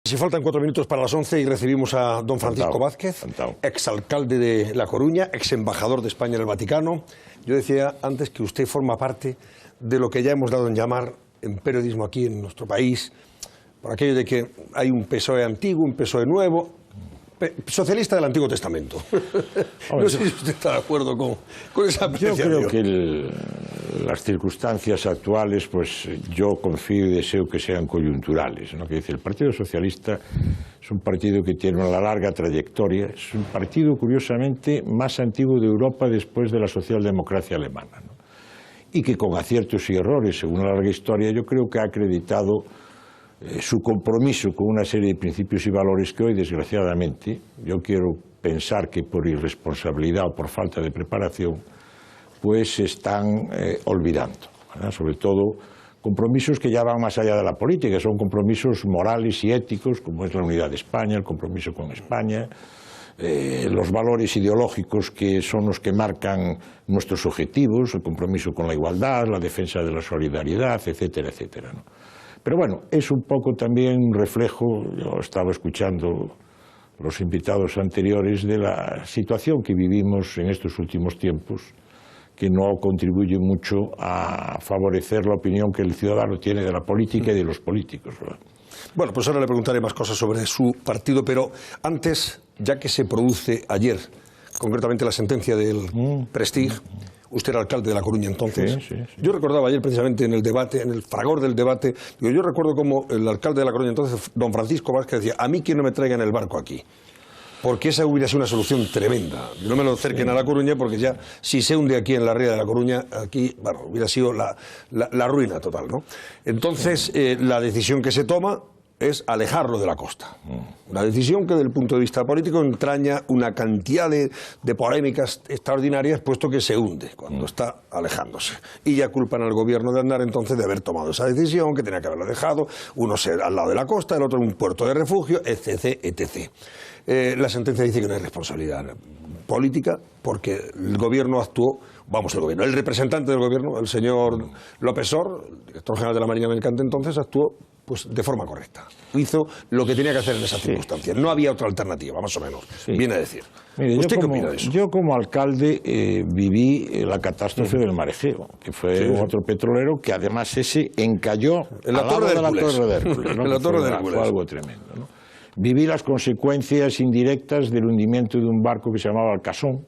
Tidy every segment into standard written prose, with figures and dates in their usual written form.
Si faltan 4 minutos para las 11 y recibimos a don Francisco Vázquez, exalcalde de La Coruña, exembajador de España en el Vaticano. Yo decía antes que usted forma parte de lo que ya hemos dado en llamar en periodismo aquí en nuestro país, por aquello de que hay un PSOE antiguo, un PSOE nuevo, socialista del Antiguo Testamento. No sé si usted está de acuerdo con esa apreciación. Yo creo que las circunstancias actuales, pues yo confío y deseo que sean coyunturales, ¿no? Que dice, el Partido Socialista es un partido que tiene una larga trayectoria, es un partido curiosamente más antiguo de Europa después de la socialdemocracia alemana, ¿no? Y que con aciertos y errores, según una larga historia, yo creo que ha acreditado su compromiso con una serie de principios y valores que hoy, desgraciadamente, yo quiero pensar que por irresponsabilidad o por falta de preparación, pues se están olvidando, ¿verdad? Sobre todo compromisos que ya van más allá de la política, son compromisos morales y éticos, como es la unidad de España, el compromiso con España, los valores ideológicos que son los que marcan nuestros objetivos, el compromiso con la igualdad, la defensa de la solidaridad, etcétera, etcétera, ¿no? Pero bueno, es un poco también un reflejo, yo estaba escuchando los invitados anteriores, de la situación que vivimos en estos últimos tiempos, que no contribuye mucho a favorecer la opinión que el ciudadano tiene de la política y de los políticos, ¿verdad? Bueno, pues ahora le preguntaré más cosas sobre su partido, pero antes, ya que se produce ayer, concretamente la sentencia del Prestige, usted era alcalde de La Coruña entonces. Sí. Yo recordaba ayer precisamente en el debate, en el fragor del debate, yo recuerdo como el alcalde de La Coruña entonces, don Francisco Vázquez, decía, a mí que no me traigan el barco aquí. Porque esa hubiera sido una solución tremenda. No me lo acerquen a La Coruña porque ya, si se hunde aquí en la ría de La Coruña, aquí, bueno, hubiera sido la ruina total, ¿no? Entonces, la decisión que se toma es alejarlo de la costa. Una decisión que, desde el punto de vista político, entraña una cantidad de polémicas extraordinarias, puesto que se hunde cuando está alejándose. Y ya culpan al gobierno de Aznar entonces de haber tomado esa decisión, que tenía que haberlo dejado, uno al lado de la costa, el otro en un puerto de refugio, etc., etc. La sentencia dice que no hay responsabilidad política, porque el gobierno actuó, el representante del gobierno, el señor López Sor, el director general de la Marina Mercante entonces, actuó pues de forma correcta. Hizo lo que tenía que hacer en esas circunstancias. No había otra alternativa, más o menos, viene a decir. Mire, ¿Usted qué opina de eso? Yo como alcalde viví la catástrofe del Marejeo, que fue otro petrolero que además ese encalló en la torre de Hércules, ¿no? Fue algo tremendo, ¿no? Viví las consecuencias indirectas del hundimiento de un barco que se llamaba el Casón,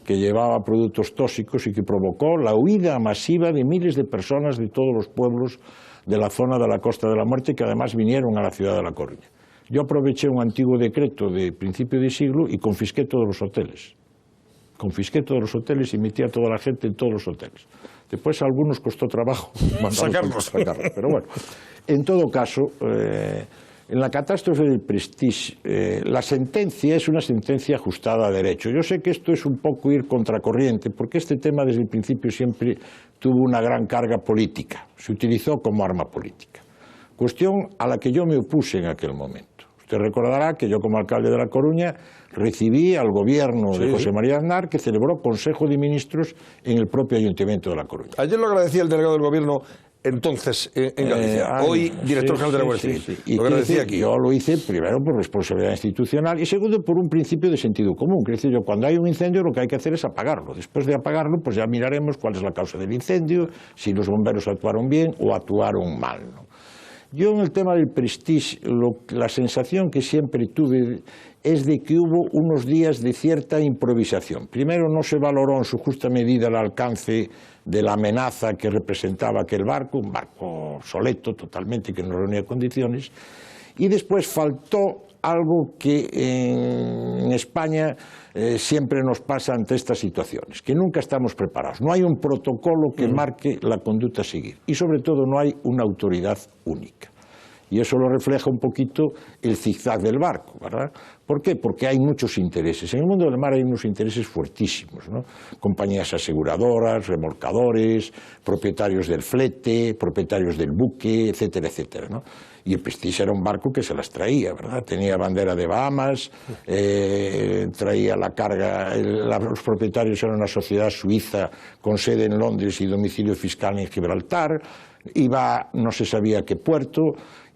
que llevaba productos tóxicos y que provocó la huida masiva de miles de personas de todos los pueblos de la zona de la Costa de la Muerte, que además vinieron a la ciudad de La Coruña. Yo aproveché un antiguo decreto de principio de siglo y confisqué todos los hoteles. Confisqué todos los hoteles y metí a toda la gente en todos los hoteles. Después a algunos costó trabajo sacarlos. Pero bueno, en todo caso, en la catástrofe del Prestige, la sentencia es una sentencia ajustada a derecho. Yo sé que esto es un poco ir contracorriente, porque este tema desde el principio siempre tuvo una gran carga política, se utilizó como arma política. Cuestión a la que yo me opuse en aquel momento. Usted recordará que yo como alcalde de La Coruña recibí al gobierno de José María Aznar, que celebró Consejo de Ministros en el propio Ayuntamiento de La Coruña. Ayer lo agradecía el delegado del gobierno entonces en Galicia, hoy director general de la Guardia Civil. Y aquí. Yo lo hice primero por responsabilidad institucional y segundo por un principio de sentido común. Es decir, cuando hay un incendio lo que hay que hacer es apagarlo. Después de apagarlo, pues ya miraremos cuál es la causa del incendio, si los bomberos actuaron bien o actuaron mal, ¿no? Yo en el tema del Prestige, la sensación que siempre tuve es de que hubo unos días de cierta improvisación. Primero, no se valoró en su justa medida el alcance de la amenaza que representaba aquel barco, un barco obsoleto totalmente, que no reunía condiciones, y después faltó algo que en España siempre nos pasa ante estas situaciones, que nunca estamos preparados. No hay un protocolo que marque la conducta a seguir y sobre todo no hay una autoridad única. Y eso lo refleja un poquito el zigzag del barco, ¿verdad? ¿Por qué? Porque hay muchos intereses. En el mundo del mar hay unos intereses fuertísimos, ¿no? Compañías aseguradoras, remolcadores, propietarios del flete, propietarios del buque, etcétera, etcétera, ¿no? Y el Prestige era un barco que se las traía, ¿verdad? Tenía bandera de Bahamas, traía la carga, los propietarios eran una sociedad suiza con sede en Londres y domicilio fiscal en Gibraltar, iba no se sabía a qué puerto,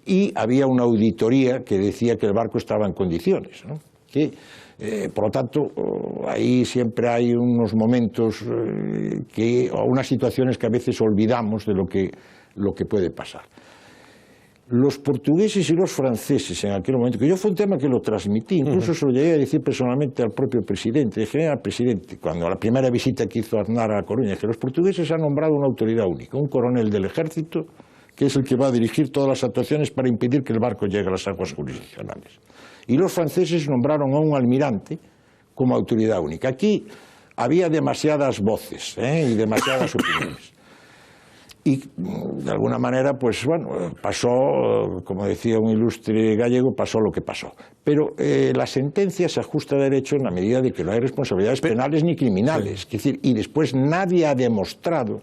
y había una auditoría que decía que el barco estaba en condiciones, ¿no? Por lo tanto, ahí siempre hay unos momentos o unas situaciones que a veces olvidamos de lo que puede pasar. Los portugueses y los franceses en aquel momento, que yo fue un tema que lo transmití, incluso se lo llegué a decir personalmente al propio presidente, dije al presidente, cuando la primera visita que hizo Aznar a La Coruña, que los portugueses han nombrado una autoridad única, un coronel del ejército, que es el que va a dirigir todas las actuaciones para impedir que el barco llegue a las aguas jurisdiccionales. Y los franceses nombraron a un almirante como autoridad única. Aquí había demasiadas voces y demasiadas opiniones. Y de alguna manera, pues bueno, pasó, como decía un ilustre gallego, pasó lo que pasó. Pero la sentencia se ajusta a derecho en la medida de que no hay responsabilidades penales ni criminales. Es decir, y después nadie ha demostrado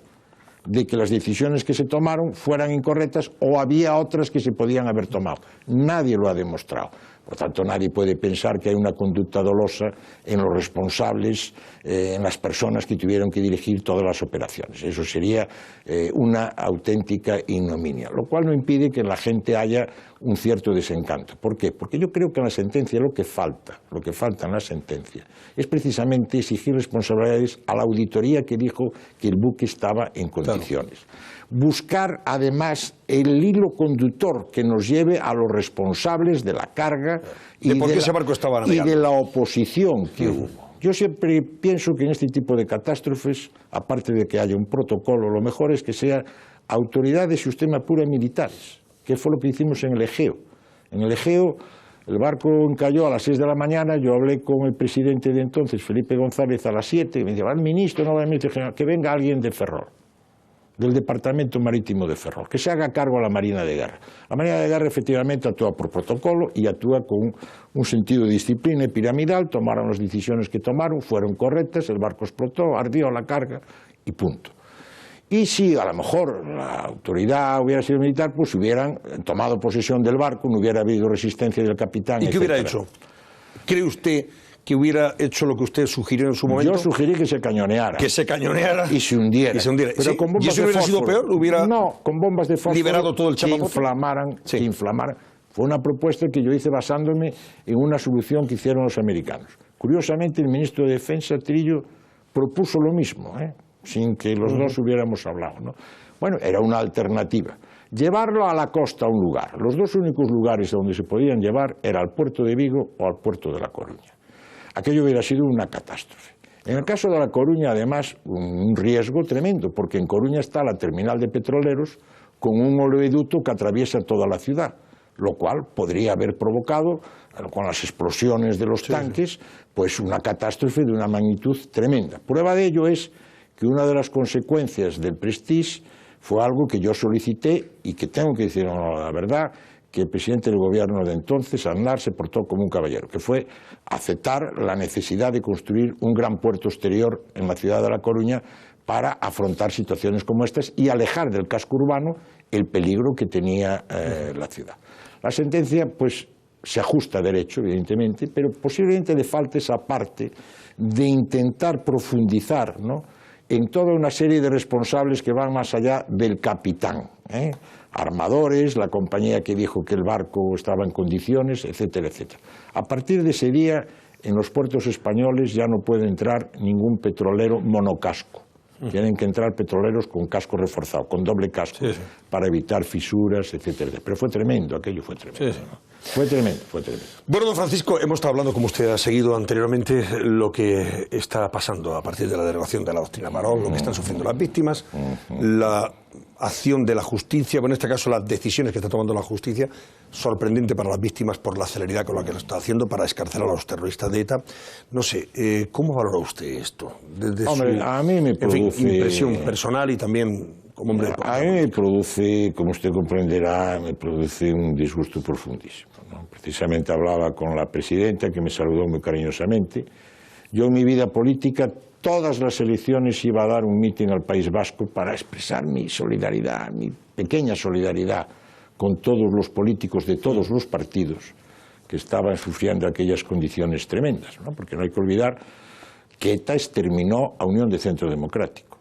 de que las decisiones que se tomaron fueran incorrectas o había otras que se podían haber tomado. Nadie lo ha demostrado. Por tanto, nadie puede pensar que hay una conducta dolosa en los responsables, en las personas que tuvieron que dirigir todas las operaciones. Eso sería una auténtica ignominia, lo cual no impide que en la gente haya un cierto desencanto. ¿Por qué? Porque yo creo que en la sentencia lo que falta en la sentencia es precisamente exigir responsabilidades a la auditoría que dijo que el buque estaba en condiciones. Claro. Buscar además el hilo conductor que nos lleve a los responsables de la carga y de la oposición que hubo. Yo siempre pienso que en este tipo de catástrofes, aparte de que haya un protocolo, lo mejor es que sean autoridades, si usted me apura, militares, que fue lo que hicimos en el Egeo. En el Egeo el barco encalló a las 6 de la mañana, yo hablé con el presidente de entonces, Felipe González, a las 7, y me decía, va el ministro, no va el ministro general, que venga alguien de Ferrol, del Departamento Marítimo de Ferrol, que se haga cargo a la Marina de Guerra. La Marina de Guerra efectivamente actúa por protocolo y actúa con un sentido de disciplina y piramidal, tomaron las decisiones que tomaron, fueron correctas, el barco explotó, ardió la carga y punto. Y si a lo mejor la autoridad hubiera sido militar, pues hubieran tomado posesión del barco, no hubiera habido resistencia del capitán. ¿Y qué hubiera hecho? ¿Cree usted que hubiera hecho lo que usted sugirió en su momento? Yo sugerí que se cañoneara. Que se cañoneara. Y se hundiera. Sí. Pero con bombas ¿Y eso hubiera sido peor? No, con bombas de fósforo liberado todo el chapapote. Que inflamaran. Fue una propuesta que yo hice basándome en una solución que hicieron los americanos. Curiosamente, el ministro de Defensa, Trillo, propuso lo mismo, sin que los dos hubiéramos hablado, ¿no? Bueno, era una alternativa. Llevarlo a la costa a un lugar. Los dos únicos lugares donde se podían llevar era al puerto de Vigo o al puerto de La Coruña. Aquello hubiera sido una catástrofe. En el caso de La Coruña, además, un riesgo tremendo, porque en Coruña está la terminal de petroleros con un oleoducto que atraviesa toda la ciudad, lo cual podría haber provocado, con las explosiones de los tanques, pues una catástrofe de una magnitud tremenda. Prueba de ello es que una de las consecuencias del Prestige fue algo que yo solicité y que tengo que decir la verdad, que el presidente del gobierno de entonces, Aznar, se portó como un caballero, que fue aceptar la necesidad de construir un gran puerto exterior en la ciudad de La Coruña para afrontar situaciones como estas y alejar del casco urbano el peligro que tenía la ciudad. La sentencia, pues, se ajusta a derecho, evidentemente, pero posiblemente le falte esa parte de intentar profundizar, ¿no?, en toda una serie de responsables que van más allá del capitán, armadores, la compañía que dijo que el barco estaba en condiciones, etcétera, etcétera. A partir de ese día, en los puertos españoles ya no puede entrar ningún petrolero monocasco. Tienen que entrar petroleros con casco reforzado, con doble casco, para evitar fisuras, etcétera. Pero fue tremendo, aquello fue tremendo. ¿No? Fue tremendo, fue tremendo. Bueno, don Francisco, hemos estado hablando, como usted ha seguido anteriormente, lo que está pasando a partir de la derogación de la doctrina Marol, lo que están sufriendo las víctimas, la acción de la justicia, bueno, en este caso las decisiones que está tomando la justicia, sorprendente para las víctimas por la celeridad con la que lo está haciendo para escarcelar a los terroristas de ETA. No sé, ¿cómo valora usted esto? Desde Hombre, a mí me produce... impresión personal y también como hombre de A mí me produce, como usted comprenderá, me produce un disgusto profundísimo, ¿no? Precisamente hablaba con la presidenta, que me saludó muy cariñosamente. Yo en mi vida política, todas las elecciones iba a dar un mitin al País Vasco para expresar mi solidaridad, mi pequeña solidaridad con todos los políticos de todos los partidos que estaban sufriendo aquellas condiciones tremendas, ¿no? Porque no hay que olvidar que ETA exterminó a Unión de Centro Democrático.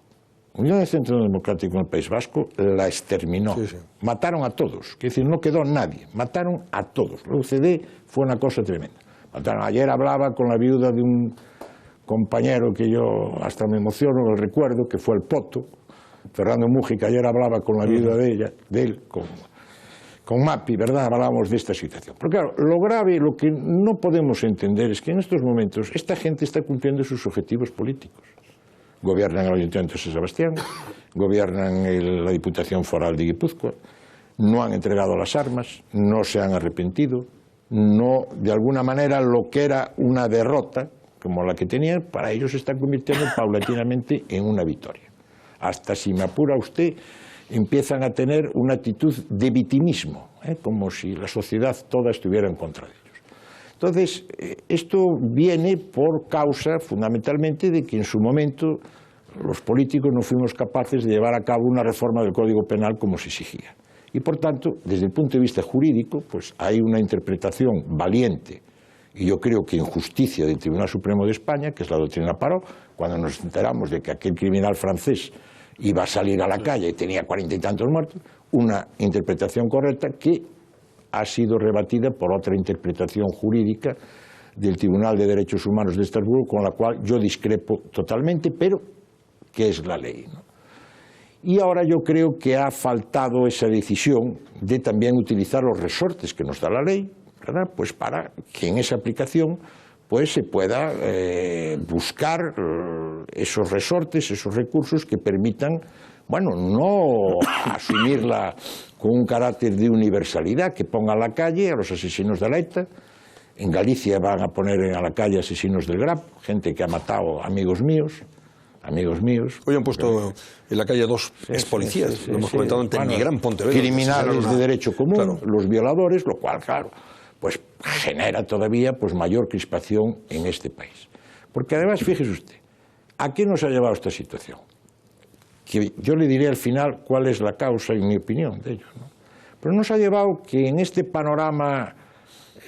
Unión de Centro Democrático en el País Vasco la exterminó. Sí, sí. Mataron a todos, es decir, no quedó nadie, mataron a todos. La UCD fue una cosa tremenda. Mataron. Ayer hablaba con la viuda de un compañero que yo hasta me emociono, el recuerdo, que fue el Poto, Fernando Mújica. Ayer hablaba con la viuda de él, con Mapi, ¿verdad? Hablábamos de esta situación. Pero claro, lo grave, lo que no podemos entender es que en estos momentos esta gente está cumpliendo sus objetivos políticos. Gobiernan el Ayuntamiento de San Sebastián, gobiernan la Diputación Foral de Guipúzcoa, no han entregado las armas, no se han arrepentido, no, de alguna manera, lo que era una derrota, como la que tenían, para ellos se está convirtiendo paulatinamente en una victoria. Hasta, si me apura usted, empiezan a tener una actitud de victimismo, como si la sociedad toda estuviera en contra de ellos. Entonces, esto viene por causa, fundamentalmente, de que en su momento los políticos no fuimos capaces de llevar a cabo una reforma del Código Penal como se exigía. Y, por tanto, desde el punto de vista jurídico, pues hay una interpretación valiente, y yo creo que en justicia del Tribunal Supremo de España, que es la doctrina Parot, cuando nos enteramos de que aquel criminal francés iba a salir a la calle y tenía 40 y tantos muertos, una interpretación correcta que ha sido rebatida por otra interpretación jurídica del Tribunal de Derechos Humanos de Estrasburgo, con la cual yo discrepo totalmente, pero que es la ley, ¿no? Y ahora yo creo que ha faltado esa decisión de también utilizar los resortes que nos da la ley, ¿verdad? Pues para que en esa aplicación pues se pueda buscar esos resortes, esos recursos que permitan, bueno, no asumirla con un carácter de universalidad, que ponga a la calle a los asesinos de la ETA. En Galicia van a poner a la calle asesinos del GRAP, gente que ha matado amigos míos. Hoy han puesto en la calle dos expolicías, lo hemos comentado antes, en mi gran Pontevedra. Criminales de derecho común, claro. Los violadores, lo cual, claro, pues genera todavía pues mayor crispación en este país. Porque además, fíjese usted, ¿a qué nos ha llevado esta situación? Que yo le diré al final cuál es la causa, en mi opinión, de ello, ¿no? Pero nos ha llevado que en este panorama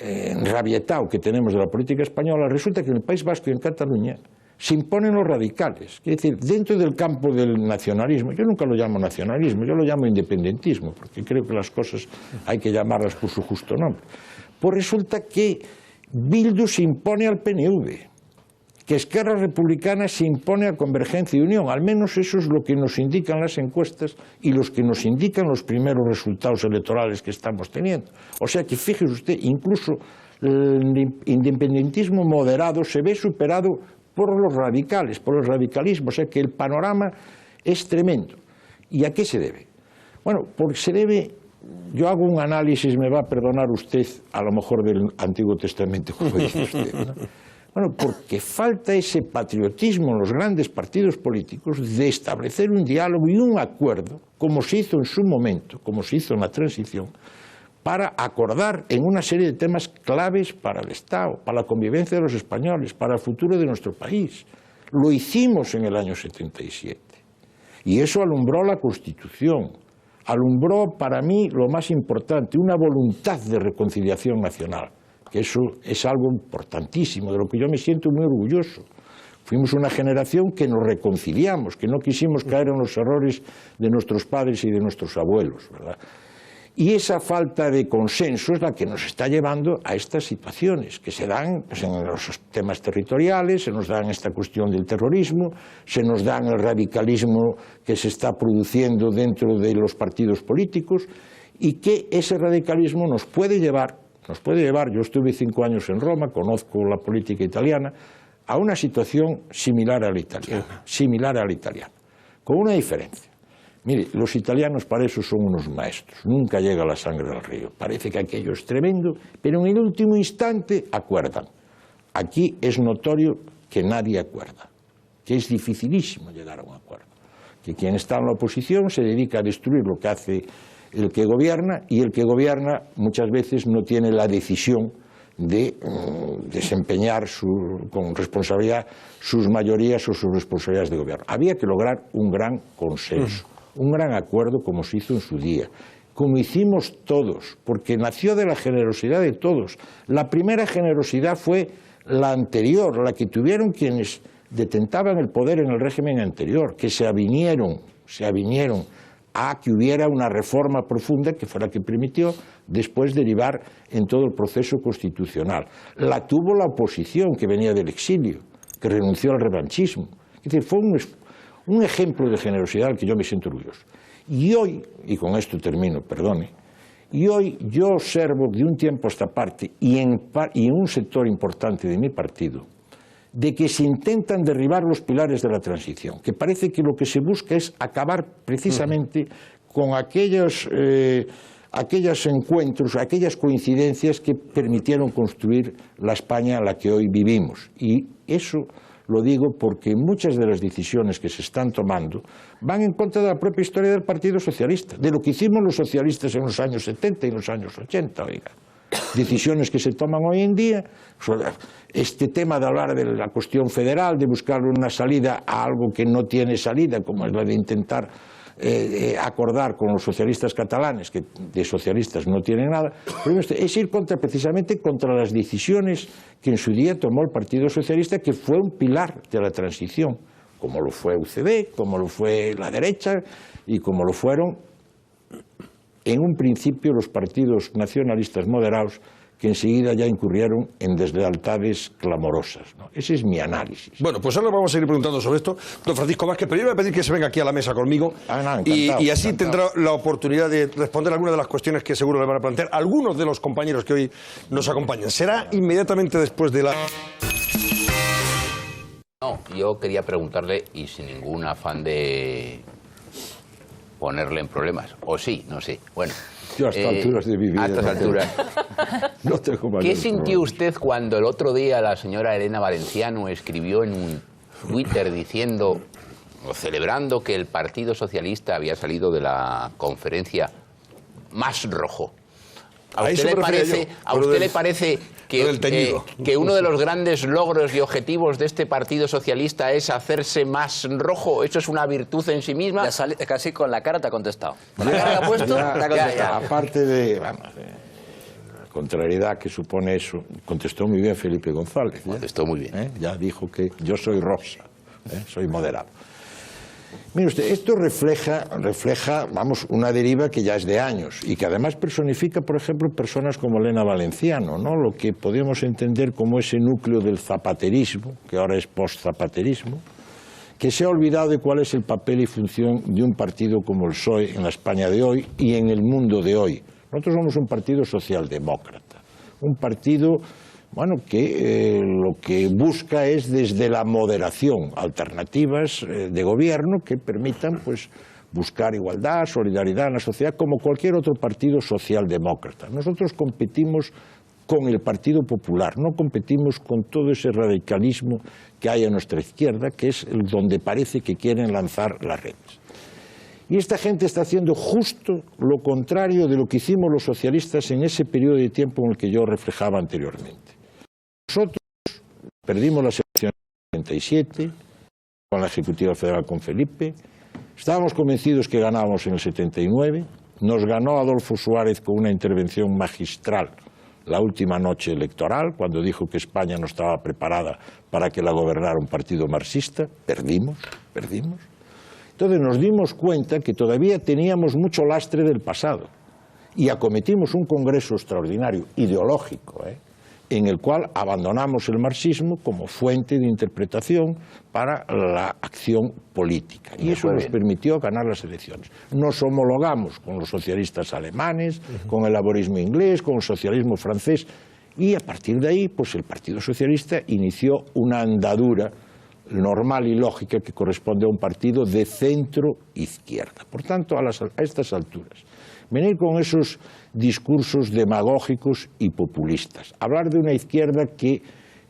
enrabietado que tenemos de la política española, resulta que en el País Vasco y en Cataluña se imponen los radicales. Es decir, dentro del campo del nacionalismo, yo nunca lo llamo nacionalismo, yo lo llamo independentismo, porque creo que las cosas hay que llamarlas por su justo nombre. Pues resulta que Bildu se impone al PNV, que Esquerra Republicana se impone a Convergencia y Unión. Al menos eso es lo que nos indican las encuestas y los que nos indican los primeros resultados electorales que estamos teniendo. O sea que, fíjese usted, incluso el independentismo moderado se ve superado por los radicales, por el radicalismo. O sea que el panorama es tremendo. ¿Y a qué se debe? Bueno, porque se debe... Yo hago un análisis, me va a perdonar usted, a lo mejor del Antiguo Testamento, como dice usted, ¿no? Bueno, porque falta ese patriotismo en los grandes partidos políticos de establecer un diálogo y un acuerdo, como se hizo en su momento, como se hizo en la transición, para acordar en una serie de temas claves para el Estado, para la convivencia de los españoles, para el futuro de nuestro país. Lo hicimos en el año 77 y eso alumbró la Constitución. Alumbró para mí lo más importante, una voluntad de reconciliación nacional, que eso es algo importantísimo, de lo que yo me siento muy orgulloso. Fuimos una generación que nos reconciliamos, que no quisimos caer en los errores de nuestros padres y de nuestros abuelos, ¿verdad? Y esa falta de consenso es la que nos está llevando a estas situaciones que se dan pues, en los temas territoriales, se nos dan esta cuestión del terrorismo, se nos dan el radicalismo que se está produciendo dentro de los partidos políticos y que ese radicalismo nos puede llevar, yo estuve 5 años en Roma, conozco la política italiana, a una situación similar a la italiana, con una diferencia. Mire, los italianos para eso son unos maestros, nunca llega la sangre al río, parece que aquello es tremendo, pero en el último instante acuerdan. Aquí es notorio que nadie acuerda, que es dificilísimo llegar a un acuerdo, que quien está en la oposición se dedica a destruir lo que hace el que gobierna, y el que gobierna muchas veces no tiene la decisión de desempeñar con responsabilidad sus mayorías o sus responsabilidades de gobierno. Había que lograr un gran consenso, un gran acuerdo, como se hizo en su día, como hicimos todos, porque nació de la generosidad de todos. La primera generosidad fue la anterior, la que tuvieron quienes detentaban el poder en el régimen anterior, que se avinieron a que hubiera una reforma profunda que fue la que permitió después derivar en todo el proceso constitucional. La tuvo la oposición, que venía del exilio, que renunció al revanchismo. Es decir, fue un ejemplo de generosidad al que yo me siento orgulloso. Y hoy, y con esto termino, perdone, y hoy yo observo de un tiempo a esta parte, y en un sector importante de mi partido, de que se intentan derribar los pilares de la transición, que parece que lo que se busca es acabar precisamente con aquellos encuentros, aquellas coincidencias que permitieron construir la España a la que hoy vivimos. Y eso lo digo porque muchas de las decisiones que se están tomando van en contra de la propia historia del Partido Socialista, de lo que hicimos los socialistas en los años 70 y los años 80, oiga. Decisiones que se toman hoy en día, este tema de hablar de la cuestión federal, de buscar una salida a algo que no tiene salida, como es la de intentar acordar con los socialistas catalanes, que de socialistas no tienen nada, es ir precisamente contra las decisiones que en su día tomó el Partido Socialista, que fue un pilar de la transición, como lo fue UCD, como lo fue la derecha y como lo fueron en un principio los partidos nacionalistas moderados, que enseguida ya incurrieron en deslealtades clamorosas, ¿no? Ese es mi análisis. Bueno, pues ahora vamos a seguir preguntando sobre esto. Don Francisco Vázquez, pero yo le voy a pedir que se venga aquí a la mesa conmigo y así tendrá la oportunidad de responder algunas de las cuestiones que seguro le van a plantear algunos de los compañeros que hoy nos acompañan. Será inmediatamente después de la... No, yo quería preguntarle, y sin ningún afán de ponerle en problemas, o sí, no sé, bueno... Yo a estas alturas de mi vida... A estas alturas... no tengo mayor ¿Qué sintió problema. usted cuando el otro día la señora Elena Valenciano escribió en un Twitter diciendo, o celebrando, que el Partido Socialista había salido de la conferencia más rojo? ¿A usted le parece que uno de los grandes logros y objetivos de este Partido Socialista es hacerse más rojo? ¿Eso es una virtud en sí misma? Casi con la cara te ha contestado. ¿Con la cara que ha puesto? Te ha contestado. Aparte de la contrariedad que supone eso, contestó muy bien Felipe González. Contestó muy bien. Ya dijo que yo soy rosa, soy moderado. Mire usted, esto refleja, vamos, una deriva que ya es de años y que además personifica, por ejemplo, personas como Elena Valenciano, ¿no? Lo que podemos entender como ese núcleo del zapaterismo, que ahora es post-zapaterismo, que se ha olvidado de cuál es el papel y función de un partido como el PSOE en la España de hoy y en el mundo de hoy. Nosotros somos un partido socialdemócrata, un partido... Bueno, que lo que busca es desde la moderación alternativas de gobierno que permitan pues buscar igualdad, solidaridad en la sociedad, como cualquier otro partido socialdemócrata. Nosotros competimos con el Partido Popular, no competimos con todo ese radicalismo que hay a nuestra izquierda, que es donde parece que quieren lanzar las redes. Y esta gente está haciendo justo lo contrario de lo que hicimos los socialistas en ese periodo de tiempo en el que yo reflejaba anteriormente. Nosotros perdimos las elecciones en el 77, con la Ejecutiva Federal con Felipe, estábamos convencidos que ganábamos en el 79, nos ganó Adolfo Suárez con una intervención magistral la última noche electoral, cuando dijo que España no estaba preparada para que la gobernara un partido marxista, perdimos. Entonces nos dimos cuenta que todavía teníamos mucho lastre del pasado y acometimos un congreso extraordinario, ideológico, en el cual abandonamos el marxismo como fuente de interpretación para la acción política. Y eso nos permitió ganar las elecciones. Nos homologamos con los socialistas alemanes, con el laborismo inglés, con el socialismo francés, y a partir de ahí, pues el Partido Socialista inició una andadura normal y lógica que corresponde a un partido de centro-izquierda. Por tanto, a estas alturas, venir con esos discursos demagógicos y populistas, hablar de una izquierda que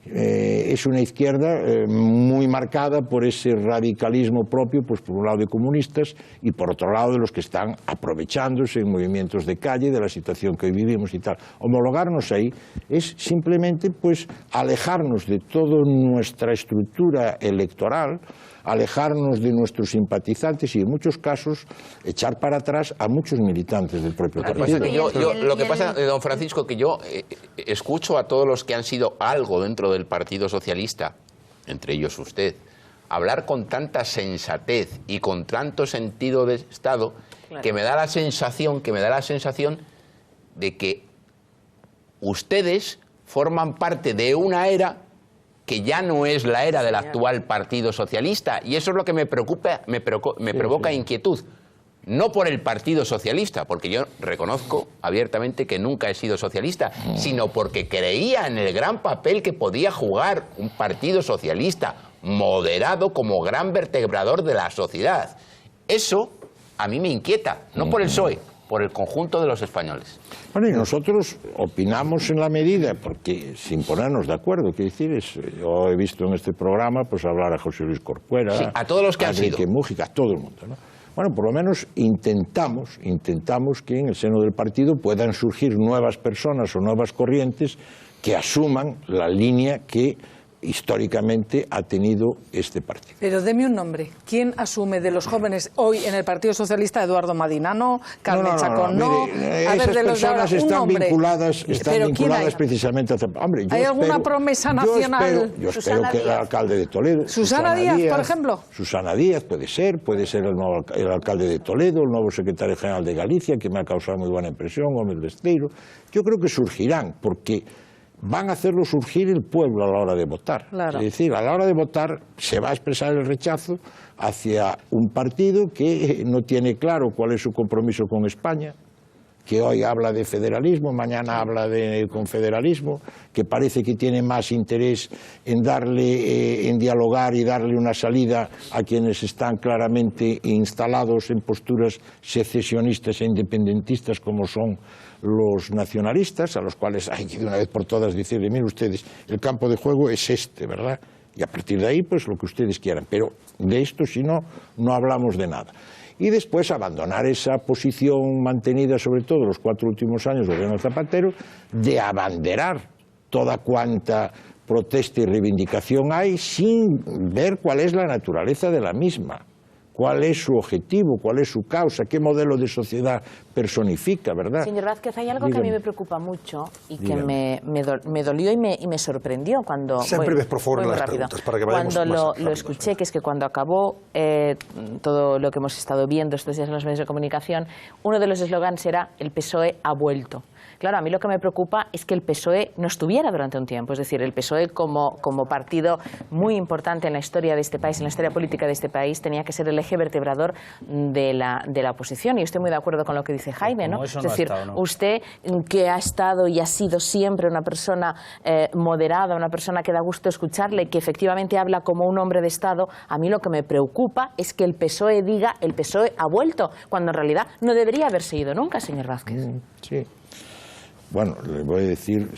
Es una izquierda muy marcada por ese radicalismo propio, pues por un lado de comunistas y por otro lado de los que están aprovechándose en movimientos de calle de la situación que hoy vivimos y tal. Homologarnos ahí es simplemente pues alejarnos de toda nuestra estructura electoral, alejarnos de nuestros simpatizantes y en muchos casos echar para atrás a muchos militantes del propio partido. Lo que pasa, don Francisco, que yo escucho a todos los que han sido algo dentro del Partido Socialista, entre ellos usted, hablar con tanta sensatez y con tanto sentido de Estado, claro, que me da la sensación de que ustedes forman parte de una era que ya no es la era del actual Partido Socialista, y eso es lo que me provoca inquietud. No por el Partido Socialista, porque yo reconozco abiertamente que nunca he sido socialista, sino porque creía en el gran papel que podía jugar un Partido Socialista moderado como gran vertebrador de la sociedad. Eso a mí me inquieta, no por el PSOE, por el conjunto de los españoles. Bueno, y nosotros opinamos en la medida, porque sin ponernos de acuerdo, quiero decir, yo he visto en este programa pues hablar a José Luis Corcuera, sí, a todos los que a han Enrique sido. Mújica, a todo el mundo, ¿no? Bueno, por lo menos intentamos que en el seno del partido puedan surgir nuevas personas o nuevas corrientes que asuman la línea que históricamente ha tenido este partido. Pero deme un nombre. ¿Quién asume de los jóvenes hoy en el Partido Socialista? Eduardo Madinano, Carmen Chacón, no. Mire, esas personas están vinculadas precisamente a... Hombre, ¿hay alguna promesa nacional? Yo espero que el alcalde de Toledo... ¿Susana Díaz, por ejemplo? Susana Díaz puede ser el alcalde de Toledo, el nuevo secretario general de Galicia, que me ha causado muy buena impresión, Gómez Besteiro. Yo creo que surgirán, porque van a hacerlo surgir el pueblo a la hora de votar. Claro. Es decir, a la hora de votar se va a expresar el rechazo hacia un partido que no tiene claro cuál es su compromiso con España, que hoy habla de federalismo, mañana habla de confederalismo, que parece que tiene más interés en en dialogar y darle una salida a quienes están claramente instalados en posturas secesionistas e independentistas como son los nacionalistas, a los cuales hay que de una vez por todas decirle, miren ustedes, el campo de juego es este, ¿verdad? Y a partir de ahí, pues lo que ustedes quieran. Pero de esto, si no, no hablamos de nada. Y después abandonar esa posición mantenida, sobre todo los 4 últimos años del gobierno Zapatero, de abanderar toda cuanta protesta y reivindicación hay sin ver cuál es la naturaleza de la misma, cuál es su objetivo, cuál es su causa, qué modelo de sociedad personifica, ¿verdad? Señor Vázquez, hay algo que a mí me preocupa mucho y que me dolió y me sorprendió cuando... Siempre ves por favor las preguntas para que vayamos cuando más lo rápidos. escuché, que es que cuando acabó todo lo que hemos estado viendo estos días en los medios de comunicación, uno de los eslogans era "el PSOE ha vuelto". Claro, a mí lo que me preocupa es que el PSOE no estuviera durante un tiempo. Es decir, el PSOE como partido muy importante en la historia de este país, en la historia política de este país, tenía que ser el eje vertebrador de la oposición. Y estoy muy de acuerdo con lo que dice Jaime, ¿no? Es decir, usted que ha estado y ha sido siempre una persona moderada, una persona que da gusto escucharle, que efectivamente habla como un hombre de Estado, a mí lo que me preocupa es que el PSOE diga "el PSOE ha vuelto", cuando en realidad no debería haberse ido nunca, señor Vázquez. Sí. Bueno, le voy a decir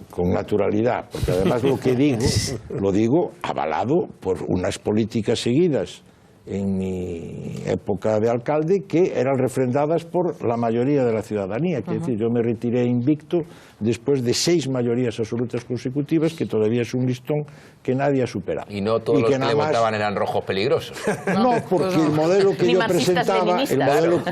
con naturalidad, porque además lo que digo, lo digo avalado por unas políticas seguidas en mi época de alcalde que eran refrendadas por la mayoría de la ciudadanía. Es decir, yo me retiré invicto después de 6 mayorías absolutas consecutivas, que todavía es un listón que nadie ha superado. Y no todos los que le votaban eran rojos peligrosos. No, porque el modelo que yo presentaba, el modelo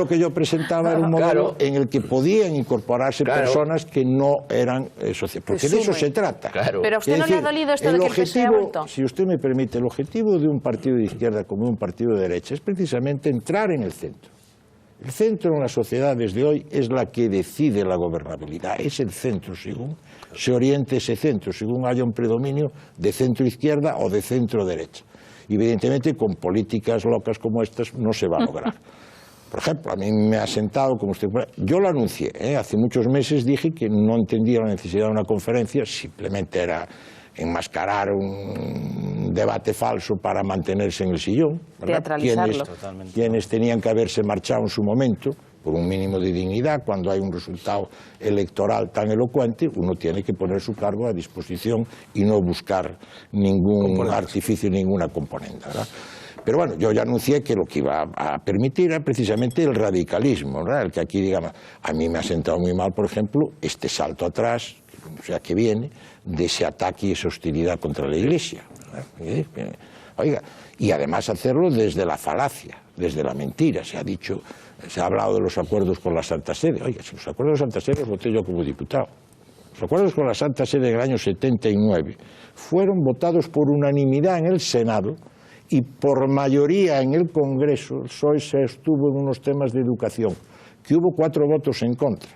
que yo presentaba era un modelo en el que podían incorporarse personas que no eran sociales, porque de eso se trata. Claro. Pero a usted no le ha dolido esto de que el PSOE ha vuelto. Si usted me permite, el objetivo de un partido de izquierda como un partido de derecha es precisamente entrar en el centro. El centro en la sociedad desde hoy es la que decide la gobernabilidad, es el centro, según se oriente ese centro, según haya un predominio de centro-izquierda o de centro-derecha. Evidentemente, con políticas locas como estas no se va a lograr. Por ejemplo, a mí me ha sentado, como usted... Yo lo anuncié, hace muchos meses dije que no entendía la necesidad de una conferencia, simplemente era enmascarar un debate falso para mantenerse en el sillón, ¿verdad? Teatralizarlo. Quienes tenían que haberse marchado en su momento, por un mínimo de dignidad, cuando hay un resultado electoral tan elocuente, uno tiene que poner su cargo a disposición y no buscar ningún artificio, ninguna componenda, ¿verdad? Pero bueno, yo ya anuncié que lo que iba a permitir era precisamente el radicalismo, ¿verdad? El que aquí, digamos, a mí me ha sentado muy mal, por ejemplo, este salto atrás, o sea, que viene de ese ataque y esa hostilidad contra la Iglesia, ¿verdad? Oiga, y además hacerlo desde la falacia, desde la mentira. Se ha dicho, se ha hablado de los acuerdos con la Santa Sede. Oiga, si los acuerdos de la Santa Sede los voté yo como diputado. Los acuerdos con la Santa Sede del año 79 fueron votados por unanimidad en el Senado y por mayoría en el Congreso. El PSOE se estuvo en unos temas de educación, que hubo 4 votos en contra.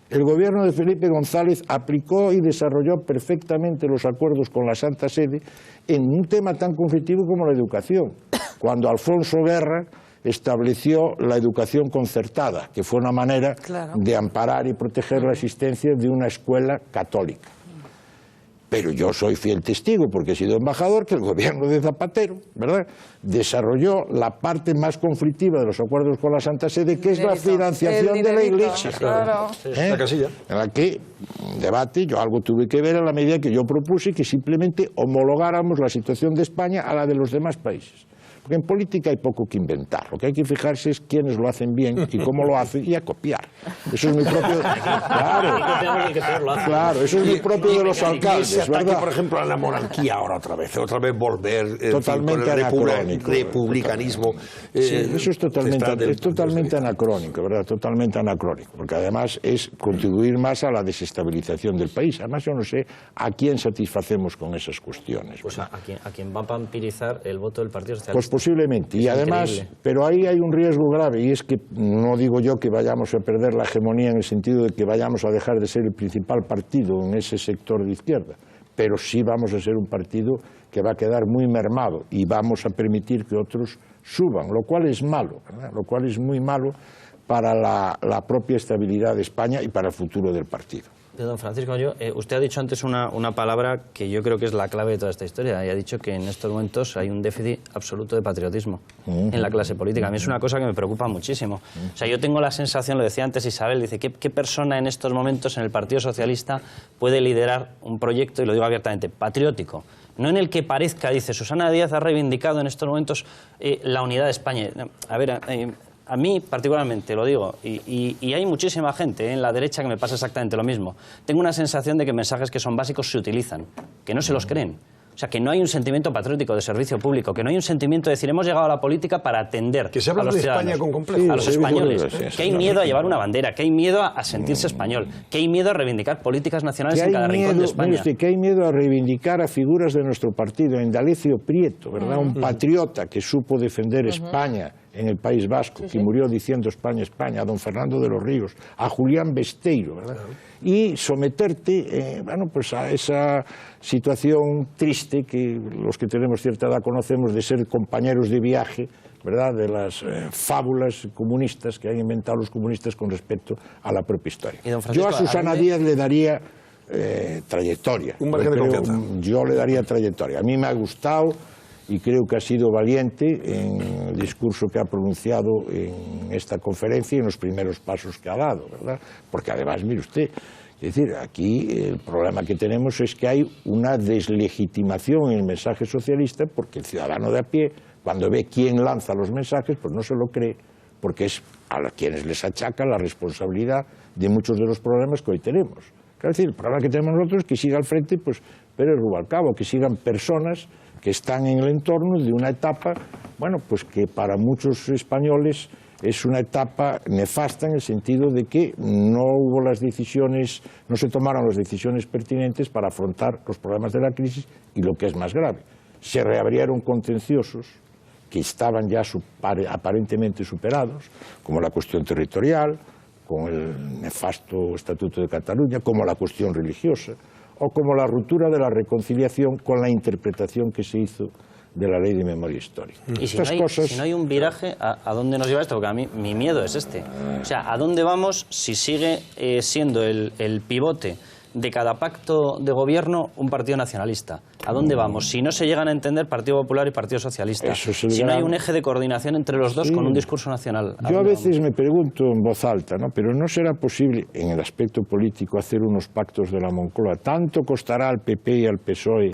El gobierno de Felipe González aplicó y desarrolló perfectamente los acuerdos con la Santa Sede en un tema tan conflictivo como la educación, cuando Alfonso Guerra estableció la educación concertada, que fue una manera de amparar y proteger la existencia de una escuela católica. Pero yo soy fiel testigo, porque he sido embajador, que el gobierno de Zapatero, ¿verdad?, desarrolló la parte más conflictiva de los acuerdos con la Santa Sede, que es la financiación de la Iglesia. Claro. La casilla. En la que, debate, yo algo tuve que ver en la medida que yo propuse que simplemente homologáramos la situación de España a la de los demás países. Porque en política hay poco que inventar. Lo que hay que fijarse es quiénes lo hacen bien y cómo lo hacen y a copiar. Eso es muy propio. Claro, eso es muy propio de los alcaldes, ¿verdad? Por ejemplo, a la monarquía ahora otra vez volver totalmente con el anacrónico, republicanismo. Sí, eso es totalmente anacrónico, ¿verdad? Totalmente anacrónico, porque además es contribuir más a la desestabilización del país. Además, yo no sé a quién satisfacemos con esas cuestiones. Pues a quien va a vampirizar el voto del Partido Socialista. Pues posiblemente, y además, increíble. Pero ahí hay un riesgo grave, y es que no digo yo que vayamos a perder la hegemonía en el sentido de que vayamos a dejar de ser el principal partido en ese sector de izquierda, pero sí vamos a ser un partido que va a quedar muy mermado y vamos a permitir que otros suban, lo cual es malo, ¿verdad? Lo cual es muy malo para la propia estabilidad de España y para el futuro del partido. Don Francisco, usted ha dicho antes una palabra que yo creo que es la clave de toda esta historia, y ha dicho que en estos momentos hay un déficit absoluto de patriotismo en la clase política. A mí es una cosa que me preocupa muchísimo. O sea, yo tengo la sensación, lo decía antes Isabel, dice, ¿qué persona en estos momentos en el Partido Socialista puede liderar un proyecto, y lo digo abiertamente, patriótico? No en el que parezca, dice, Susana Díaz ha reivindicado en estos momentos la unidad de España. A ver, a mí particularmente, lo digo, y hay muchísima gente en la derecha que me pasa exactamente lo mismo. Tengo una sensación de que mensajes que son básicos se utilizan, que no se los creen. O sea, que no hay un sentimiento patriótico de servicio público, que no hay un sentimiento de decir, hemos llegado a la política para atender que se habla a los de ciudadanos, España con complejo. a los españoles, que hay miedo a llevar una bandera, que hay miedo a sentirse español, que hay miedo a reivindicar políticas nacionales en cada rincón de España. Que hay miedo a reivindicar a figuras de nuestro partido, a Indalecio Prieto, ¿verdad? Un patriota que supo defender España en el País Vasco, que murió diciendo España, España, a don Fernando de los Ríos, a Julián Besteiro, ¿verdad? Y someterte pues a esa situación triste que los que tenemos cierta edad conocemos de ser compañeros de viaje, ¿verdad?, de las fábulas comunistas que han inventado los comunistas con respecto a la propia historia. Yo a Susana Díaz le daría trayectoria. Un margen de confianza. Yo le daría trayectoria. A mí me ha gustado y creo que ha sido valiente en el discurso que ha pronunciado en esta conferencia y en los primeros pasos que ha dado, ¿verdad? Porque además, mire usted, es decir, aquí el problema que tenemos es que hay una deslegitimación en el mensaje socialista, porque el ciudadano de a pie, cuando ve quién lanza los mensajes, pues no se lo cree, porque es a quienes les achaca la responsabilidad de muchos de los problemas que hoy tenemos. Es decir, el problema que tenemos nosotros es que siga al frente pues Pérez Rubalcaba, que sigan personas que están en el entorno de una etapa, bueno, pues que para muchos españoles es una etapa nefasta en el sentido de que no hubo las decisiones, no se tomaron las decisiones pertinentes para afrontar los problemas de la crisis y lo que es más grave, se reabrieron contenciosos que estaban ya aparentemente superados, como la cuestión territorial, como el nefasto Estatuto de Cataluña, como la cuestión religiosa, o como la ruptura de la reconciliación con la interpretación que se hizo de la Ley de Memoria Histórica. Y si no hay un viraje, ¿a dónde nos lleva esto? Porque a mí mi miedo es este. O sea, ¿a dónde vamos si sigue siendo el pivote de cada pacto de gobierno un partido nacionalista. ¿A dónde vamos? Si no se llegan a entender Partido Popular y Partido Socialista. Si no hay un eje de coordinación entre los dos con un discurso nacional. Yo a veces me pregunto en voz alta, ¿no? Pero ¿no será posible en el aspecto político hacer unos pactos de la Moncloa? ¿Tanto costará al PP y al PSOE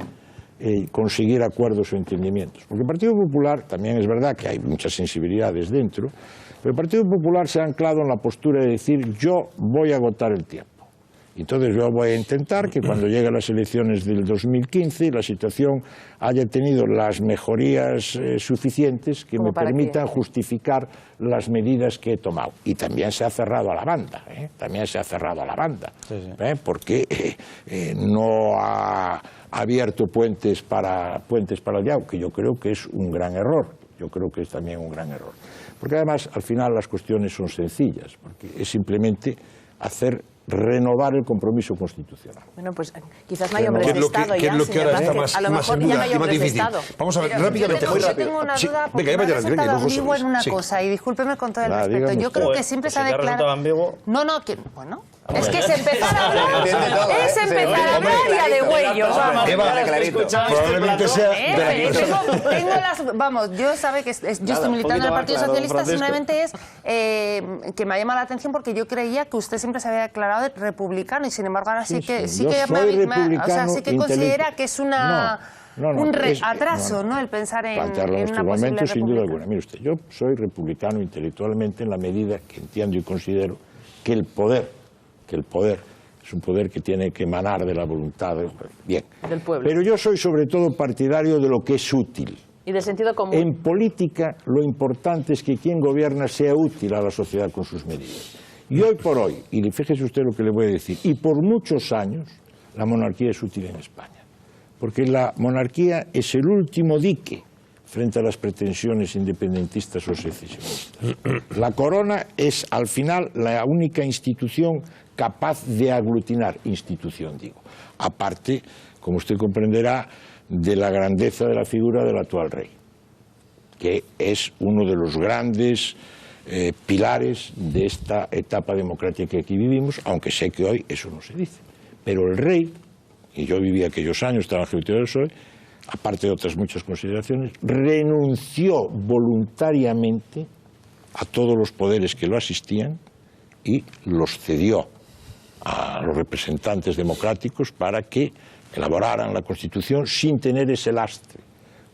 conseguir acuerdos o entendimientos? Porque el Partido Popular, también es verdad que hay muchas sensibilidades dentro, pero el Partido Popular se ha anclado en la postura de decir yo voy a agotar el tiempo. Entonces yo voy a intentar que cuando lleguen las elecciones del 2015 la situación haya tenido las mejorías suficientes que me permitan justificar las medidas que he tomado. Y también se ha cerrado a la banda, también se ha cerrado a la banda, porque no ha abierto puentes para el diálogo, que yo creo que es un gran error. Yo creo que es también un gran error. Porque además al final las cuestiones son sencillas, porque es simplemente renovar el compromiso constitucional. Bueno, pues quizás no hay hombres de Estado ya, señor Vázquez. A lo mejor ya no hay hombres de Estado. Vamos a ver, rápidamente. Yo tengo una duda, porque me ha resultado ambiguo en una cosa, y discúlpeme con todo el respeto. Yo creo que siempre se ha declarado... No, bueno... Es que es empezar a hablar, y a de huellos. Probablemente sea... Tengo las... Vamos, yo sabe que yo estoy militando en el Partido Socialista, simplemente es que me ha llamado la atención porque yo creía que usted siempre se había declarado republicano y sin embargo ahora sí que considera que es un atraso, ¿no? El pensar en una posible sin duda alguna. Mire usted, yo soy republicano intelectualmente en la medida que entiendo y considero que el poder es un poder que tiene que emanar de la voluntad del pueblo. Pero yo soy sobre todo partidario de lo que es útil. Y de sentido común. En política lo importante es que quien gobierna sea útil a la sociedad con sus medidas. Y hoy por hoy, y fíjese usted lo que le voy a decir, y por muchos años la monarquía es útil en España. Porque la monarquía es el último dique frente a las pretensiones independentistas o secesionistas. La corona es al final la única institución capaz de aglutinar, aparte, como usted comprenderá, de la grandeza de la figura del actual rey, que es uno de los grandes pilares de esta etapa democrática que aquí vivimos, aunque sé que hoy eso no se dice. Pero el rey, y yo viví aquellos años, estaba en el Ejecutivo del PSOE, aparte de otras muchas consideraciones, renunció voluntariamente a todos los poderes que lo asistían y los cedió a los representantes democráticos para que elaboraran la Constitución sin tener ese lastre.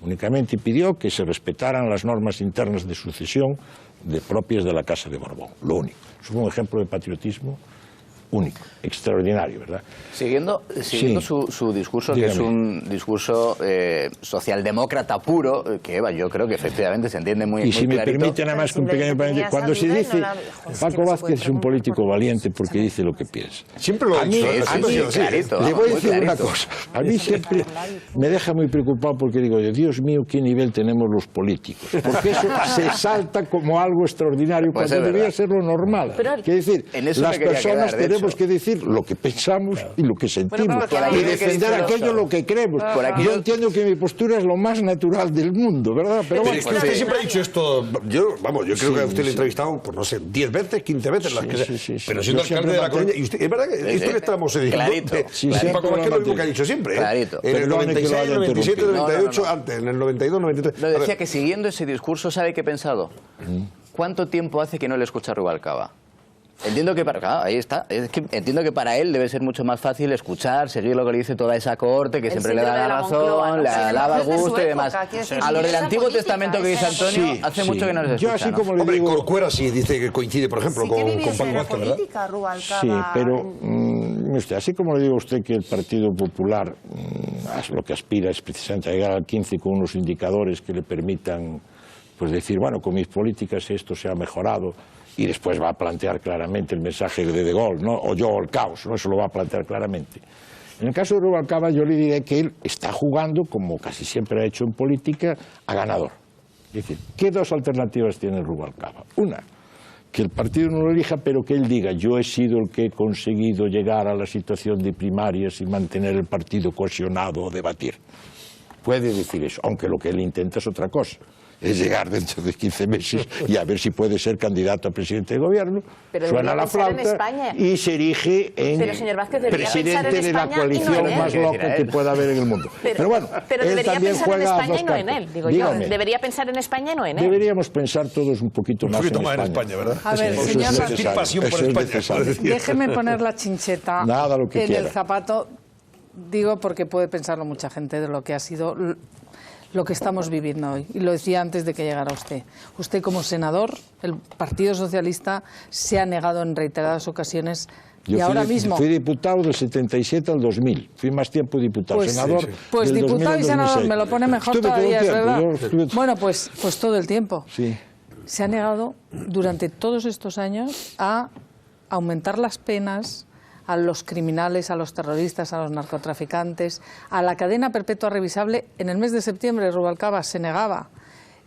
Únicamente pidió que se respetaran las normas internas de sucesión propias de la Casa de Borbón, lo único. Eso fue un ejemplo de patriotismo único, extraordinario, ¿verdad? Siguiendo su discurso, dígame, que es un discurso socialdemócrata puro, que yo creo que efectivamente se entiende muy clarito. Y si me permiten nada más un pequeño paréntesis, cuando se dice Paco Vázquez es un político valiente porque dice lo que piensa. Siempre lo ha dicho. Le voy a decir una cosa, a mí siempre me deja muy preocupado porque digo, Dios mío, qué nivel tenemos los políticos, porque eso se salta como algo extraordinario cuando debería ser lo normal. Quiere decir, las personas tenemos que decir lo que pensamos y lo que sentimos y defender aquello lo que creemos. Yo entiendo que mi postura es lo más natural del mundo, ¿verdad? Pero bueno, es que usted siempre ha dicho esto. Yo creo que a usted le he entrevistado, pues no sé, 10 veces, 15 veces, las que sea. Pero siendo alcalde de La Coruña, y usted, es verdad que esto le estamos diciendo. Paco Vázquez lo mismo que ha dicho siempre. En el 96, en el 97, en el 98, antes, en el 92, 93. Lo decía que siguiendo ese discurso, ¿sabe qué he pensado? ¿Cuánto tiempo hace que no le escucha a Rubalcaba? Entiendo que entiendo que para él debe ser mucho más fácil escuchar, seguir lo que le dice toda esa corte, que siempre le da la razón, le alaba el gusto y demás. A lo del Antiguo Testamento que dice Antonio, hace mucho que no les escucha. Yo así como le digo... Corcuera sí dice que coincide, por ejemplo, con Paco Vázquez, ¿verdad? Sí, pero así como le digo a usted que el Partido Popular lo que aspira es precisamente a llegar al 15 con unos indicadores que le permitan pues decir, bueno, con mis políticas esto se ha mejorado, y después va a plantear claramente el mensaje de Gaulle, ¿no? O yo o el caos, ¿no? Eso lo va a plantear claramente. En el caso de Rubalcaba yo le diré que él está jugando, como casi siempre ha hecho en política, a ganador. Es decir, ¿qué dos alternativas tiene Rubalcaba? Una, que el partido no lo elija, pero que él diga, yo he sido el que he conseguido llegar a la situación de primarias y mantener el partido cohesionado o debatir. Puede decir eso, aunque lo que él intenta es otra cosa. es llegar dentro de 15 meses y a ver si puede ser candidato a presidente de gobierno. Pero suena la flauta y se erige en presidente de la coalición más loca que pueda haber en el mundo. Pero bueno, debería pensar en España y no en él, digo yo. Debería pensar en España y no en él. Deberíamos pensar todos un poquito más en España, ¿verdad? A ver, señor, déjeme poner la chincheta en el zapato. Digo porque puede pensarlo mucha gente de lo que ha sido lo que estamos viviendo hoy. Y lo decía antes de que llegara usted. Usted como senador, el Partido Socialista se ha negado en reiteradas ocasiones. Fui diputado del 77 al 2000. Fui más tiempo diputado, senador. Sí. Pues diputado y senador, me lo pone mejor todavía, es verdad. Bueno, pues todo el tiempo. Sí. Se ha negado durante todos estos años a aumentar las penas a los criminales, a los terroristas, a los narcotraficantes, a la cadena perpetua revisable. En el mes de septiembre Rubalcaba se negaba.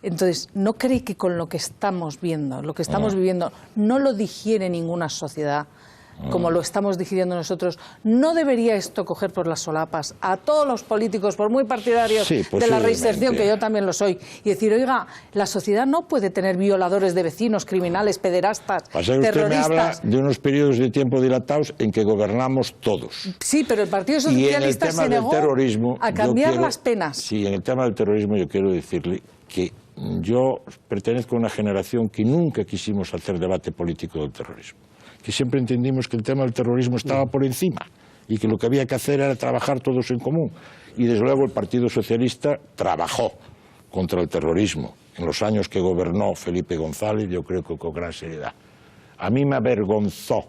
Entonces, ¿no cree que con lo que estamos viendo, lo que estamos viviendo, no lo digiere ninguna sociedad como lo estamos digiriendo nosotros? ¿No debería esto coger por las solapas a todos los políticos, por muy partidarios de la reinserción, que yo también lo soy, y decir, oiga, la sociedad no puede tener violadores de vecinos, criminales, pederastas, terroristas? Usted me habla de unos periodos de tiempo dilatados en que gobernamos todos. Sí, pero el Partido Socialista se negó a cambiar las penas. Sí, en el tema del terrorismo yo quiero decirle que yo pertenezco a una generación que nunca quisimos hacer debate político del terrorismo, que siempre entendimos que el tema del terrorismo estaba por encima y que lo que había que hacer era trabajar todos en común. Y desde luego el Partido Socialista trabajó contra el terrorismo en los años que gobernó Felipe González, yo creo que con gran seriedad. A mí me avergonzó,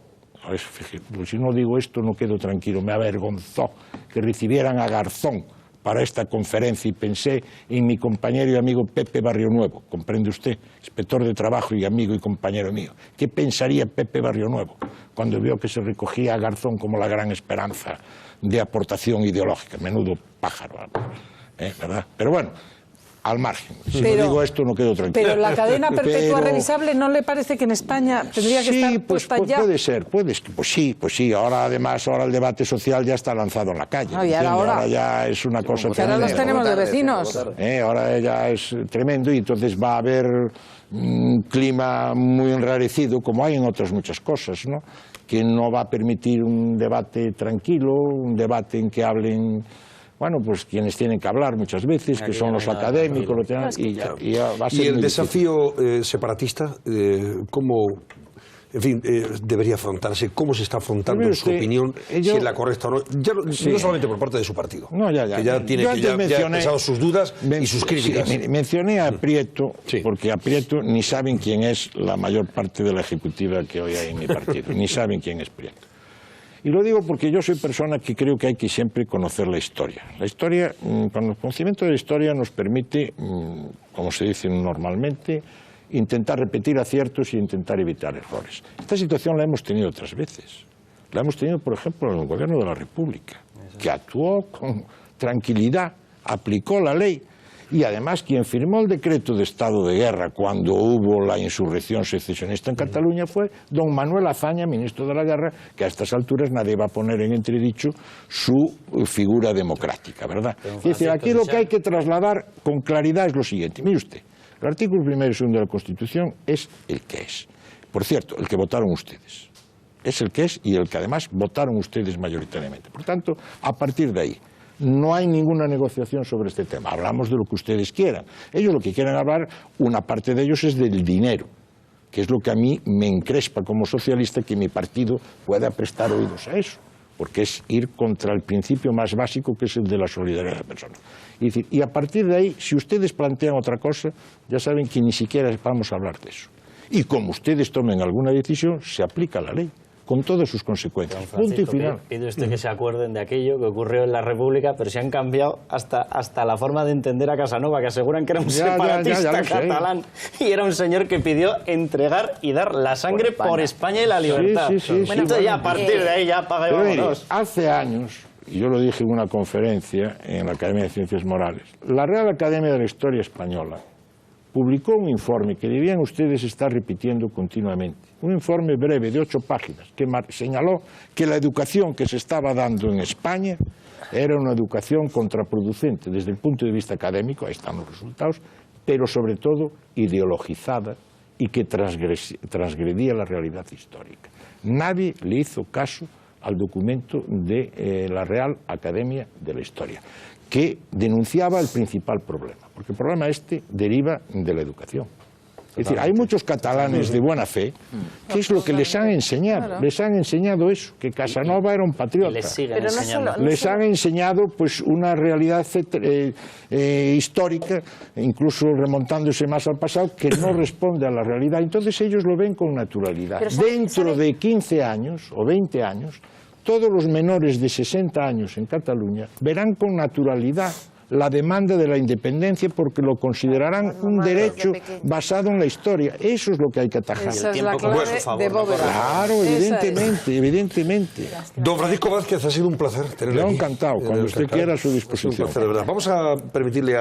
si no digo esto no quedo tranquilo, me avergonzó que recibieran a Garzón para esta conferencia y pensé en mi compañero y amigo Pepe Barrionuevo, comprende usted, inspector de trabajo y amigo y compañero mío. ¿Qué pensaría Pepe Barrionuevo cuando vio que se recogía a Garzón como la gran esperanza de aportación ideológica? Menudo pájaro, ¿verdad? Pero bueno, al margen. Si no digo esto no quedo tranquilo. Pero la cadena perpetua revisable, ¿no le parece que en España tendría que estar puesta ya? Puede ser, pues sí. Ahora además, el debate social ya está lanzado en la calle. No, y ahora ya es una cosa que ahora los tenemos de vecinos. Ahora ya es tremendo y entonces va a haber un clima muy enrarecido, como hay en otras muchas cosas, ¿no? Que no va a permitir un debate tranquilo, un debate en que hablen pues quienes tienen que hablar muchas veces, que son los académicos, y ya va a ser. Y el desafío separatista, ¿cómo debería afrontarse? ¿Cómo se está afrontando, en su opinión, si es la correcta o no? Ya, no solamente por parte de su partido, que ya tiene ha expresado sus dudas y sus críticas. Mencioné a Prieto, porque a Prieto ni saben quién es la mayor parte de la ejecutiva que hoy hay en mi partido, ni saben quién es Prieto. Y lo digo porque yo soy persona que creo que hay que siempre conocer la historia. La historia, con el conocimiento de la historia nos permite, como se dice normalmente, intentar repetir aciertos y intentar evitar errores. Esta situación la hemos tenido otras veces. La hemos tenido, por ejemplo, en el Gobierno de la República, que actuó con tranquilidad, aplicó la ley. Y además quien firmó el decreto de estado de guerra cuando hubo la insurrección secesionista en Cataluña fue don Manuel Azaña, ministro de la Guerra, que a estas alturas nadie va a poner en entredicho su figura democrática, ¿verdad? Es decir, aquí lo que hay que trasladar con claridad es lo siguiente. Mire usted, el artículo 1 y 2 de la Constitución es el que es. Por cierto, el que votaron ustedes. Es el que es y el que además votaron ustedes mayoritariamente. Por tanto, a partir de ahí, no hay ninguna negociación sobre este tema. Hablamos de lo que ustedes quieran. Ellos lo que quieren hablar, una parte de ellos es del dinero, que es lo que a mí me encrespa como socialista que mi partido pueda prestar oídos a eso, porque es ir contra el principio más básico, que es el de la solidaridad de la persona. Y a partir de ahí, si ustedes plantean otra cosa, ya saben que ni siquiera vamos a hablar de eso. Y como ustedes tomen alguna decisión, se aplica la ley, con todas sus consecuencias. Punto y final. Pide usted que se acuerden de aquello que ocurrió en la República, pero se han cambiado hasta la forma de entender a Casanova, que aseguran que era un separatista catalán y era un señor que pidió entregar y dar la sangre por España y la libertad. Entonces ya a partir de ahí ya apaga y vámonos. Hace años, y yo lo dije en una conferencia en la Academia de Ciencias Morales, la Real Academia de la Historia Española publicó un informe que debían ustedes estar repitiendo continuamente. Un informe breve de 8 páginas que señaló que la educación que se estaba dando en España era una educación contraproducente desde el punto de vista académico, ahí están los resultados, pero sobre todo ideologizada y que transgredía la realidad histórica. Nadie le hizo caso al documento de la Real Academia de la Historia, que denunciaba el principal problema, porque el problema este deriva de la educación. Es decir, hay muchos catalanes de buena fe que es lo que les han enseñado. Les han enseñado eso, que Casanova era un patriota. Les han enseñado pues una realidad histórica, incluso remontándose más al pasado, que no responde a la realidad. Entonces ellos lo ven con naturalidad. Dentro de 15 años o 20 años, todos los menores de 60 años en Cataluña verán con naturalidad la demanda de la independencia porque lo considerarán un derecho basado en la historia. Eso es lo que hay que atajar. Esa es la clave de Bóveda. Claro, evidentemente. Don Francisco Vázquez, ha sido un placer tenerle aquí. Yo encantado, cuando usted quiera a su disposición. Es un placer, de verdad. Vamos a permitirle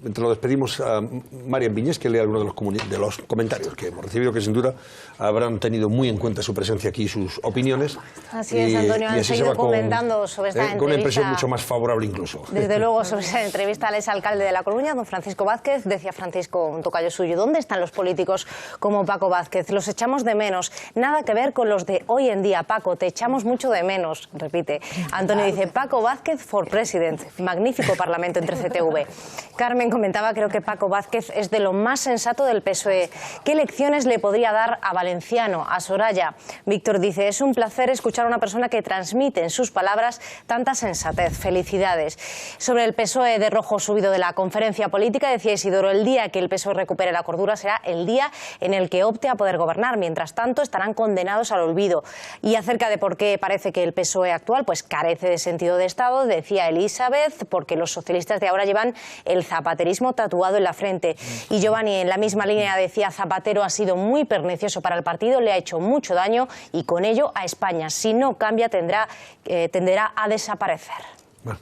mientras lo despedimos, a Marian Viñés que lea algunos de los comentarios que hemos recibido, que sin duda habrán tenido muy en cuenta su presencia aquí y sus opiniones. Así es, Antonio, han seguido comentando sobre esta entrevista. Con una impresión mucho más favorable incluso. Desde luego, sobre esa entrevista al exalcalde de La Coruña, don Francisco Vázquez. Decía Francisco, un tocayo suyo, ¿dónde están los políticos como Paco Vázquez? Los echamos de menos. Nada que ver con los de hoy en día. Paco, te echamos mucho de menos, repite. Antonio dice, Paco Vázquez for president. Magnífico parlamento entre CTV. Carmen comentaba, creo que Paco Vázquez es de lo más sensato del PSOE. ¿Qué lecciones le podría dar a Valenciano, a Soraya? Víctor dice, es un placer escuchar a una persona que transmite en sus palabras tanta sensatez. Felicidades. Sobre el PSOE de rojo subido de la conferencia política, decía Isidoro, el día que el PSOE recupere la cordura será el día en el que opte a poder gobernar. Mientras tanto, estarán condenados al olvido. Y acerca de por qué parece que el PSOE actual pues carece de sentido de Estado, decía Elizabeth, porque los socialistas de ahora llevan el zapaterismo tatuado en la frente. Y Giovanni, en la misma línea, decía, Zapatero ha sido muy pernicioso para el partido, le ha hecho mucho daño y con ello a España. Si no cambia, tenderá a desaparecer. Bueno,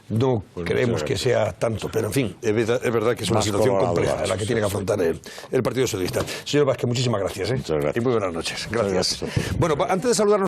no creemos que sea tanto, pero en fin, es verdad que es una situación compleja la que tiene que afrontar el Partido Socialista. Señor Vázquez, muchísimas gracias. Muchas gracias. Y muy buenas noches. Gracias. Bueno, antes de saludarnos